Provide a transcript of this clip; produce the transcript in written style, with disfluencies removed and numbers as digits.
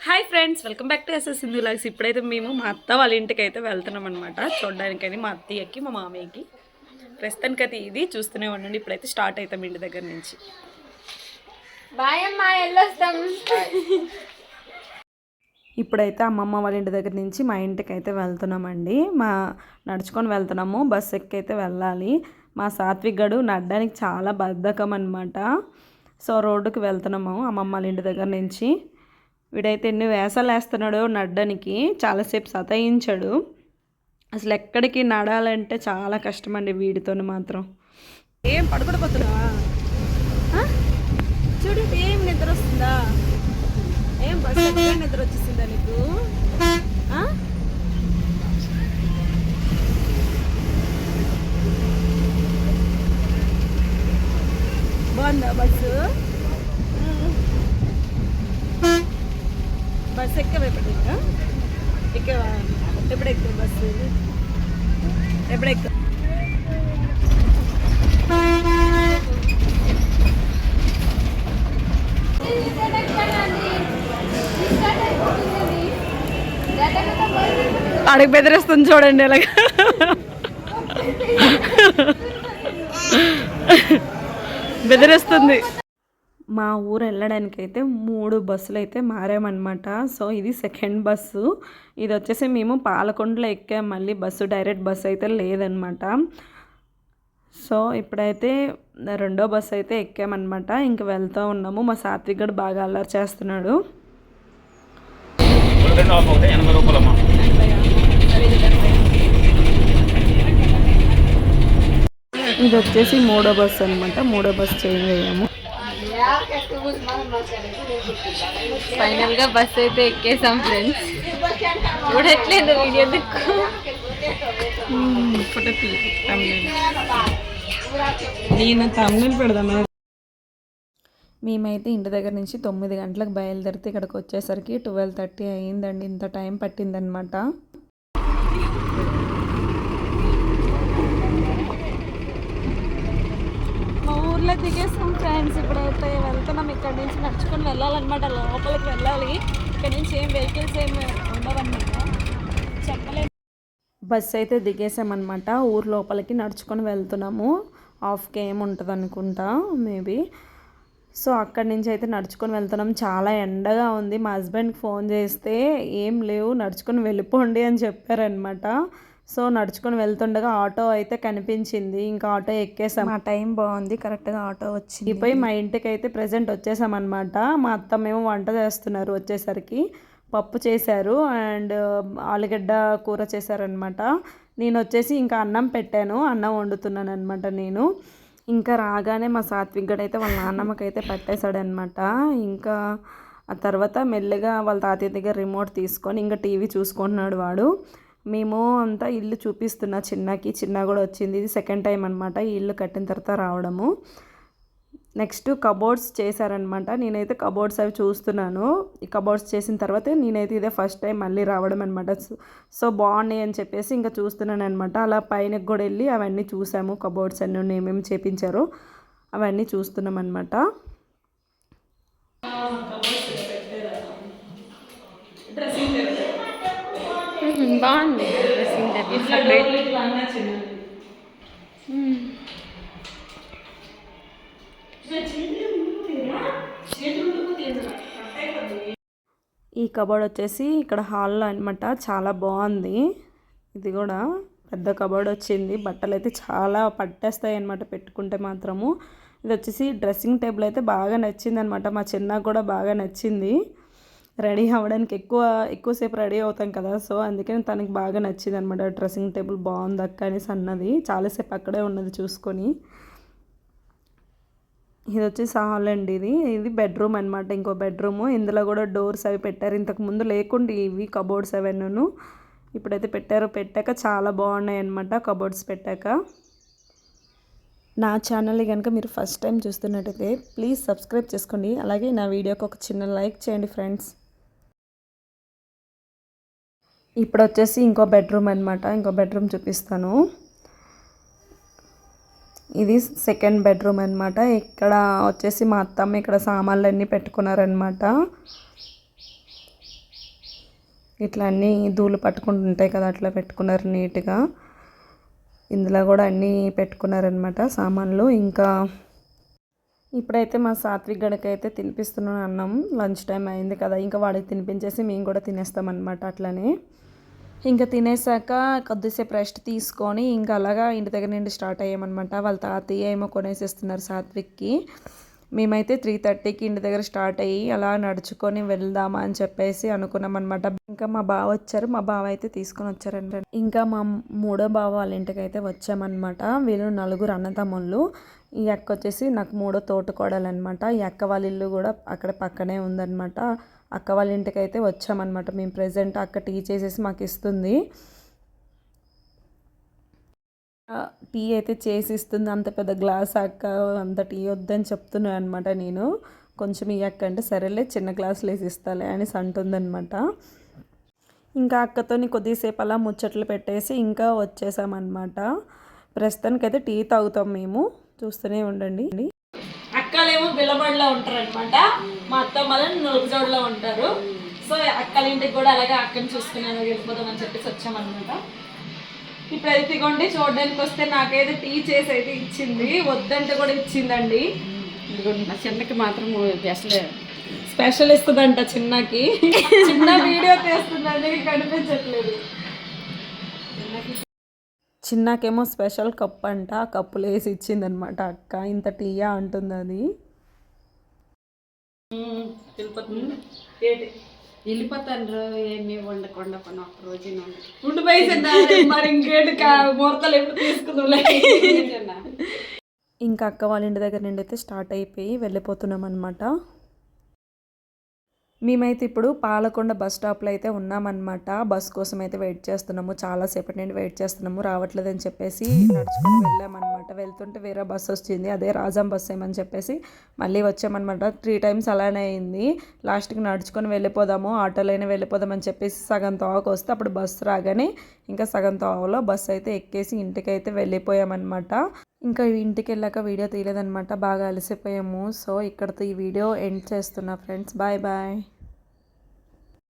Hi friends, welcome back to SS Sindhu vlogs. ఇప్పుడైతే మేము మా అత్త వాళ్ళ ఇంటికి అయితే వెళ్తున్నాం అనమాట చూడడానికని, మా అత్తయ్యకి మా మామయ్యకి. ప్రస్తుతానికి అయితే ఇది చూస్తూనే ఉండండి. ఇప్పుడైతే స్టార్ట్ అవుతాం ఇంటి దగ్గర నుంచి. బాయ్ అమ్మా, వెళ్ళొస్తాం. ఇప్పుడైతే అమ్మమ్మ వాళ్ళ ఇంటి దగ్గర నుంచి మా ఇంటికి అయితే వెళ్తున్నామండి. నడుచుకొని వెళ్తున్నాము, బస్సు ఎక్కి అయితే వెళ్ళాలి. మా సాత్విక్ గడు నడడానికి చాలా బద్ధకం అనమాట. సో రోడ్డుకి వెళ్తున్నాము అమ్మమ్మ వాళ్ళ ఇంటి దగ్గర నుంచి. వీడైతే ఎన్ని వేసాలు వేస్తున్నాడో నడడానికి, చాలాసేపు సతాయించాడు. అసలు ఎక్కడికి నడాలంటే చాలా కష్టం అండి వీడితో మాత్రం. ఏం పడుకోకపోతున్నావా? చూడు, ఏం నిద్ర వస్తుందా? ఏం బస్సు నిద్ర వచ్చేసిందా నీకు? బాగుందా బస్సు? బస్సు ఎక్కవా? ఎక్కవా? ఎప్పుడు ఎక్కువ బస్సు? ఎప్పుడు ఎక్కువ? అడిగి బెదిరిస్తుంది చూడండి ఇలాగ. బెదిరిస్తుంది. మా ఊరు వెళ్ళడానికి అయితే 3 బస్సులు అయితే మారామన్నమాట. సో ఇది సెకండ్ బస్సు. ఇది వచ్చేసి మేము పాలకొండలో ఎక్కాం. మళ్ళీ బస్సు డైరెక్ట్ బస్సు అయితే లేదనమాట. సో ఇప్పుడైతే రెండో బస్సు అయితే ఎక్కామన్నమాట. ఇంక వెళ్తూ ఉన్నాము. మా సాత్విక్ గడు బాగా అల్లరి చేస్తున్నాడు. ఇది వచ్చేసి 3వ బస్సు అనమాట. 3వ బస్సు చేంజ్ అయ్యాము. ఫైనల్ గా బస్ అయితే ఎక్కేసాం ఫ్రెండ్స్. చూడట్లేదు వీడియో దిక్కు. నేను తమిళ పెడదామా. మేమైతే ఇంటి దగ్గర నుంచి 9 గంటలకు బయలుదేరితే ఇక్కడికి వచ్చేసరికి 12:30 అయ్యిందండి. ఇంత టైం పట్టిందనమాట. మా ఊర్లో దిగేసాం ఫ్రెండ్స్. ఇప్పుడైతే వెళ్తున్నాం. ఇక్కడ నుంచి నడుచుకొని వెళ్ళాలన్నమాట. లోపలికి వెళ్ళాలి. ఇక్కడ నుంచి ఏం వెహికల్స్ ఏమి ఉండవన్నమాట. చెప్పలేదు. బస్సు అయితే దిగేసామన్నమాట. ఊరు లోపలికి నడుచుకొని వెళ్తున్నాము. హాఫ్కి ఏముంటుంది అనుకుంటా మేబీ. సో అక్కడి నుంచి అయితే నడుచుకొని వెళ్తున్నాం. చాలా ఎండగా ఉంది. మా హస్బెండ్కి ఫోన్ చేస్తే ఏం లేవు, నడుచుకొని వెళ్ళిపోండి అని చెప్పారనమాట. సో నడుచుకొని వెళ్తుండగా ఆటో అయితే కనిపించింది. ఇంకా ఆటో ఎక్కేసాం. మా టైం బాగుంది, కరెక్ట్గా ఆటో వచ్చింది. పోయి మా ఇంటికి అయితే ప్రజెంట్ వచ్చేసామన్నమాట. మా అత్తమ్మేమో వంట చేస్తున్నారు. వచ్చేసరికి పప్పు చేశారు అండ్ ఆలుగడ్డ కూర చేశారనమాట. నేను వచ్చేసి ఇంకా అన్నం పెట్టాను, అన్నం వండుతున్నాను అనమాట నేను. ఇంకా రాగానే మా సాత్విక్ గడు అయితే వాళ్ళ నాన్నమ్మకైతే పెట్టేశాడనమాట. ఇంకా ఆ తర్వాత మెల్లగా వాళ్ళ తాతయ్య దగ్గర రిమోట్ తీసుకొని ఇంకా టీవీ చూసుకుంటున్నాడు వాడు. మేము అంతా ఇల్లు చూపిస్తున్నా చిన్న కూడా వచ్చింది. ఇది సెకండ్ టైం అనమాట ఈ ఇల్లు కట్టిన తర్వాత రావడము. నెక్స్ట్ కబోర్డ్స్ చేశారనమాట. నేనైతే కబోర్డ్స్ అవి చూస్తున్నాను. ఈ కబోర్డ్స్ చేసిన తర్వాత నేనైతే ఇదే ఫస్ట్ టైం మళ్ళీ రావడం అనమాట. సో బాగున్నాయి అని చెప్పేసి ఇంకా చూస్తున్నాను అనమాట. అలా పైనకి కూడా వెళ్ళి అవన్నీ చూసాము. కబోర్డ్స్ అన్నీ ఏమేమి చేపించారో అవన్నీ చూస్తున్నాం అనమాట. బాగుంది. ఈ కబోర్డ్ వచ్చేసి ఇక్కడ హాల్లో అనమాట. చాలా బాగుంది. ఇది కూడా పెద్ద కబోర్డ్ వచ్చింది. బట్టలు అయితే చాలా పట్టేస్తాయి అనమాట పెట్టుకుంటే మాత్రము. ఇది వచ్చేసి డ్రెస్సింగ్ టేబుల్ అయితే బాగా నచ్చింది అనమాట. మా చిన్నకు కూడా బాగా నచ్చింది. రెడీ అవ్వడానికి ఎక్కువసేపు రెడీ అవుతాం కదా, సో అందుకని తనకి బాగా నచ్చింది అనమాట. డ్రెస్సింగ్ టేబుల్ బాగుంది అక్క అనేసి అన్నది. చాలాసేపు అక్కడే ఉన్నది చూసుకొని. ఇది వచ్చేసి హాల్ అండి. ఇది బెడ్రూమ్ అనమాట. ఇంకో బెడ్రూము. ఇందులో కూడా డోర్స్ అవి పెట్టారు. ఇంతకుముందు లేకుండా ఇవి కబోర్డ్స్ అవన్నీ ఇప్పుడైతే పెట్టాక చాలా బాగున్నాయి అనమాట కబోర్డ్స్ పెట్టాక. నా ఛానల్ని కనుక మీరు ఫస్ట్ టైం చూస్తున్నట్టయితే ప్లీజ్ సబ్స్క్రైబ్ చేసుకోండి. అలాగే నా వీడియోకి ఒక చిన్న లైక్ చేయండి ఫ్రెండ్స్. ఇప్పుడు వచ్చేసి ఇంకో బెడ్రూమ్ అనమాట. ఇంకో బెడ్రూమ్ చూపిస్తాను. ఇది సెకండ్ బెడ్రూమ్ అనమాట. ఇక్కడ వచ్చేసి మా అత్తమ్మ ఇక్కడ సామాన్లు అన్నీ పెట్టుకున్నారనమాట. ఇట్లా అన్నీ ధూళి పట్టుకుంటుంటాయి కదా, అట్లా పెట్టుకున్నారు నీట్గా. ఇందులో కూడా అన్నీ పెట్టుకున్నారనమాట సామాన్లు. ఇంకా ఇప్పుడైతే మా సాత్విక్ గడకైతే తినిపిస్తున్నాను అన్నం. లంచ్ టైం అయింది కదా, ఇంకా వాడికి తినిపించేసి మేము కూడా తినేస్తామన్నమాట. అట్లనే ఇంకా తినేసాక కొద్దిసేపు రెస్ట్ తీసుకొని ఇంకా అలాగా ఇంటి దగ్గర నుండి స్టార్ట్ అయ్యామన్నమాట. వాళ్ళ తాతయ్య ఏమో కొనేసేస్తున్నారు సాత్విక్కి. మేమైతే 3:30కి ఇంటి దగ్గర స్టార్ట్ అయ్యి అలా నడుచుకొని వెళ్దామా అని చెప్పేసి అనుకున్నాం అనమాట. ఇంకా మా బావ వచ్చారు, మా బావ అయితే తీసుకొని వచ్చారండి. ఇంకా మా మూడో బావ వాళ్ళ ఇంటికి అయితే వచ్చామన్నమాట. వీళ్ళు 4 అన్నదమ్ముళ్ళు. ఈ అక్క వచ్చేసి నాకు మూడో తోటకోడలు అనమాట. ఈ అక్క వాళ్ళ ఇల్లు కూడా అక్కడ పక్కనే ఉందన్నమాట. అక్క వాళ్ళ ఇంటికి అయితే వచ్చామన్నమాట మేము. ప్రెజెంట్ అక్క టీ చేసేసి మాకు ఇస్తుంది. టీ అయితే చేసి ఇస్తుంది. అంత పెద్ద గ్లాస్ అక్క, అంత టీ వద్దని చెప్తున్నాను అనమాట నేను. కొంచెం ఈ అక్క అంటే సరేలే చిన్న గ్లాసులు వేసి ఇస్తాలే అనేసి అంటుందన్నమాట. ఇంకా అక్కతోని కొద్దిసేపు అలా ముచ్చట్లు పెట్టేసి ఇంకా వచ్చేసామన్నమాట. ప్రస్తుతానికైతే టీ తాగుతాం మేము. చూస్తూనే ఉండండి. అక్కలేమో బిలబడిలో ఉంటారు అనమాట. మా అత్తమ్మలు నలుగుజోడులో ఉంటారు. సో అక్కల ఇంటికి కూడా అలాగే అక్కని చూసుకుని అలాగే వెళ్ళిపోదామని చెప్పేసి వచ్చామన్నమాట. ఇప్పుడైతే ఇగోండి చూడడానికి వస్తే నాకైతే టీ చేసి అయితే ఇచ్చింది, వద్దంటే కూడా ఇచ్చిందండి. మా చిన్నకి మాత్రం స్పెషల్ ఇస్తుందంట చిన్నకి. చిన్న వీడియో తీస్తుందండి, కనిపించట్లేదు. చిన్నకేమో స్పెషల్ కప్ అంట, కప్పులు వేసి ఇచ్చిందనమాట అక్క. ఇంత టీయా అంటుంది అది. వెళ్ళిపోతాను ఏమి వండకుండా పని ఒక్క రోజు ఫుడ్ మరి ఇంకేంటి ముహూర్తాలు ఎప్పుడు తీసుకుందాం. ఇంకా అక్క వాళ్ళ ఇంటి దగ్గర నుండి అయితే స్టార్ట్ అయిపోయి వెళ్ళిపోతున్నాం అనమాట. మేమైతే ఇప్పుడు పాలకొండ బస్ స్టాప్లో అయితే ఉన్నామన్నమాట. బస్ కోసం అయితే వెయిట్ చేస్తున్నాము. చాలాసేపటి నుండి వెయిట్ చేస్తున్నాము, రావట్లేదని చెప్పేసి నడుచుకొని వెళ్ళామన్నమాట. వెళ్తుంటే వేరే బస్ వచ్చింది, అదే రాజాం బస్ ఏమని చెప్పేసి మళ్ళీ వచ్చామన్నమాట. 3 times అలానే అయింది. లాస్ట్కి నడుచుకొని వెళ్ళిపోదాము, ఆటోలోనే వెళ్ళిపోదామని చెప్పేసి సగం తోవకు వస్తే అప్పుడు బస్సు రాగానే ఇంకా సగం తోవలో బస్సు అయితే ఎక్కేసి ఇంటికైతే వెళ్ళిపోయామన్నమాట. ఇంకా ఇంటికి వెళ్ళాక వీడియో తీయలేదన్నమాట, బాగా అలసిపోయాము. సో ఇక్కడితో ఈ వీడియో ఎండ్ చేస్తున్నా ఫ్రెండ్స్. Bye bye.